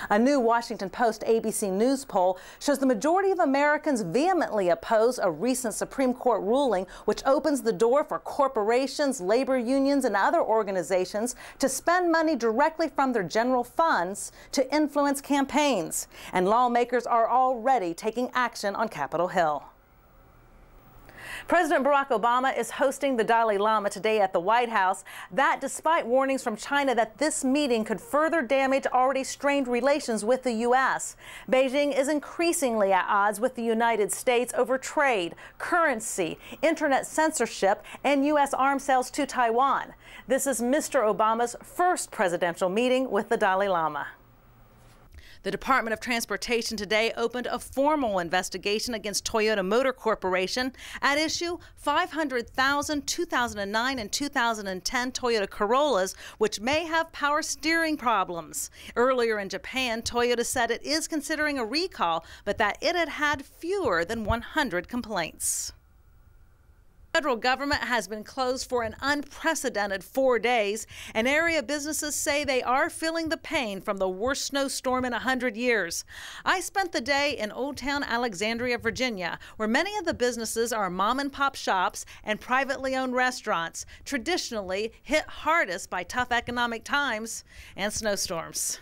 A new Washington Post ABC News poll shows the majority of Americans vehemently oppose a recent Supreme Court ruling which opens the door for corporations, labor unions, and other organizations to spend money directly from their general funds to influence campaigns. And lawmakers are already taking action on Capitol Hill. President Barack Obama is hosting the Dalai Lama today at the White House. That despite warnings from China that this meeting could further damage already strained relations with the U.S. Beijing is increasingly at odds with the United States over trade, currency, internet censorship, and U.S. arms sales to Taiwan. This is Mr. Obama's first presidential meeting with the Dalai Lama. The Department of Transportation today opened a formal investigation against Toyota Motor Corporation. At issue, 500,000 2009 and 2010 Toyota Corollas, which may have power steering problems. Earlier in Japan, Toyota said it is considering a recall, but that it had had fewer than 100 complaints. The federal government has been closed for an unprecedented 4 days, and area businesses say they are feeling the pain from the worst snowstorm in 100 years. I spent the day in Old Town Alexandria, Virginia, where many of the businesses are mom-and-pop shops and privately owned restaurants, traditionally hit hardest by tough economic times and snowstorms.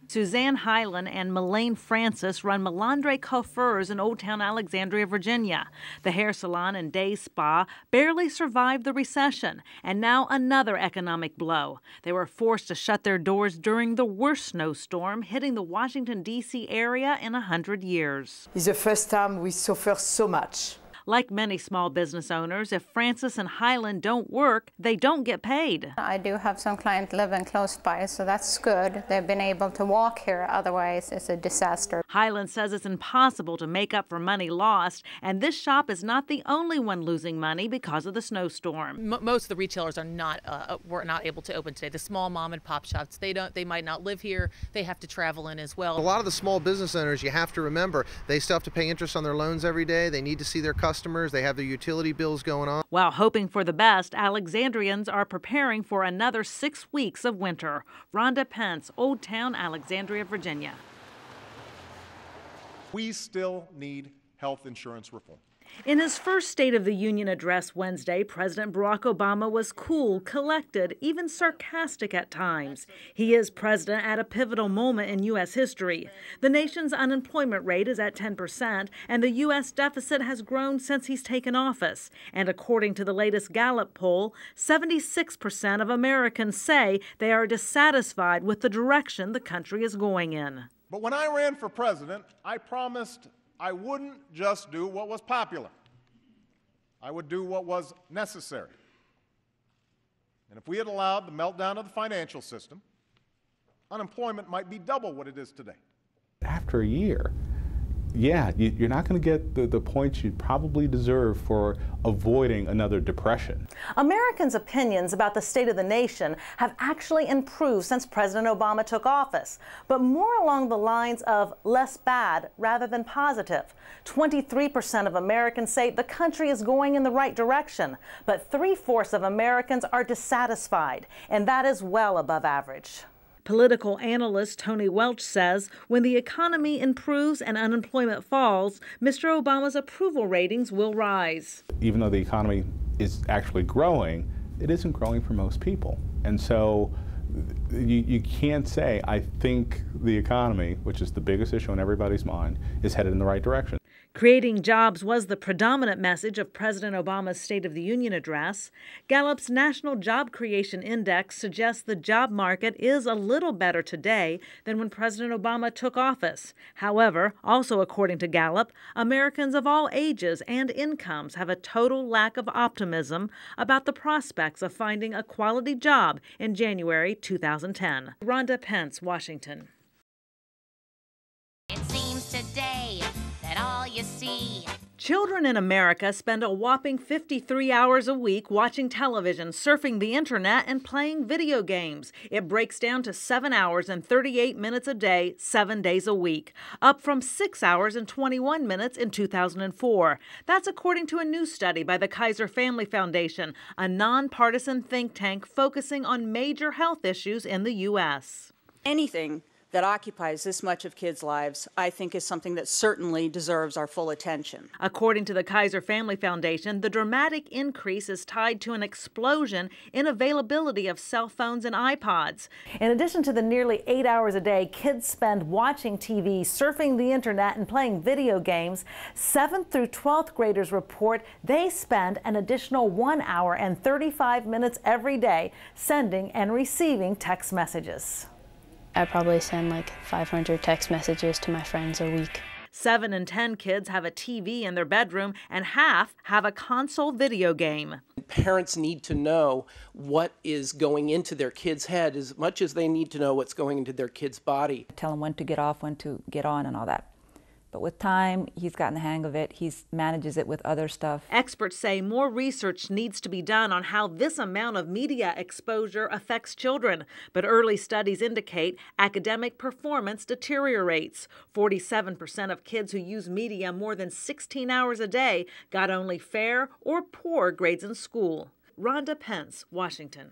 Suzanne Hyland and Melaine Francis run Melandre Coiffeurs in Old Town Alexandria, Virginia. The hair salon and day spa barely survived the recession, and now another economic blow. They were forced to shut their doors during the worst snowstorm hitting the Washington, D.C. area in 100 years. It's the first time we suffer so much. Like many small business owners, if Francis and Hyland don't work, they don't get paid. I do have some clients living close by, so that's good. They've been able to walk here, otherwise it's a disaster. Hyland says it's impossible to make up for money lost, and this shop is not the only one losing money because of the snowstorm. Most of the retailers were not able to open today. The small mom and pop shops, they might not live here. They have to travel in as well. A lot of the small business owners, you have to remember, they still have to pay interest on their loans every day. They need to see their customers. They have their utility bills going on. While hoping for the best, Alexandrians are preparing for another 6 weeks of winter. Rhonda Pence, Old Town Alexandria, Virginia. We still need health insurance reform. In his first State of the Union address Wednesday, President Barack Obama was cool, collected, even sarcastic at times. He is president at a pivotal moment in U.S. history. The nation's unemployment rate is at 10%, and the U.S. deficit has grown since he's taken office. And according to the latest Gallup poll, 76% of Americans say they are dissatisfied with the direction the country is going in. But when I ran for president, I promised I wouldn't just do what was popular. I would do what was necessary. And if we had allowed the meltdown of the financial system, unemployment might be double what it is today. After a year, yeah, you're not going to get the points you probably deserve for avoiding another depression. Americans' opinions about the state of the nation have actually improved since President Obama took office, but more along the lines of less bad rather than positive. 23% of Americans say the country is going in the right direction, but 3/4 of Americans are dissatisfied, and that is well above average. Political analyst Tony Welch says when the economy improves and unemployment falls, Mr. Obama's approval ratings will rise. Even though the economy is actually growing, it isn't growing for most people. And so you can't say, I think the economy, which is the biggest issue in everybody's mind, is headed in the right direction. Creating jobs was the predominant message of President Obama's State of the Union address. Gallup's National Job Creation Index suggests the job market is a little better today than when President Obama took office. However, also according to Gallup, Americans of all ages and incomes have a total lack of optimism about the prospects of finding a quality job in January 2010. Rhonda Pence, Washington. It seems today that all you see Children in America spend a whopping 53 hours a week watching television, surfing the internet, and playing video games. It breaks down to 7 hours and 38 minutes a day, 7 days a week, up from 6 hours and 21 minutes in 2004. That's according to a new study by the Kaiser Family Foundation, a nonpartisan think tank focusing on major health issues in the U.S. Anything that occupies this much of kids' lives, I think, is something that certainly deserves our full attention. According to the Kaiser Family Foundation, the dramatic increase is tied to an explosion in availability of cell phones and iPods. In addition to the nearly 8 hours a day kids spend watching TV, surfing the internet, and playing video games, 7th through 12th graders report they spend an additional 1 hour and 35 minutes every day sending and receiving text messages. I probably send like 500 text messages to my friends a week. 7 in 10 kids have a TV in their bedroom, and half have a console video game. Parents need to know what is going into their kid's head as much as they need to know what's going into their kid's body. Tell him when to get off, when to get on, and all that. But with time, he's gotten the hang of it. He manages it with other stuff. Experts say more research needs to be done on how this amount of media exposure affects children. But early studies indicate academic performance deteriorates. 47% of kids who use media more than 16 hours a day got only fair or poor grades in school. Rhonda Pence, Washington.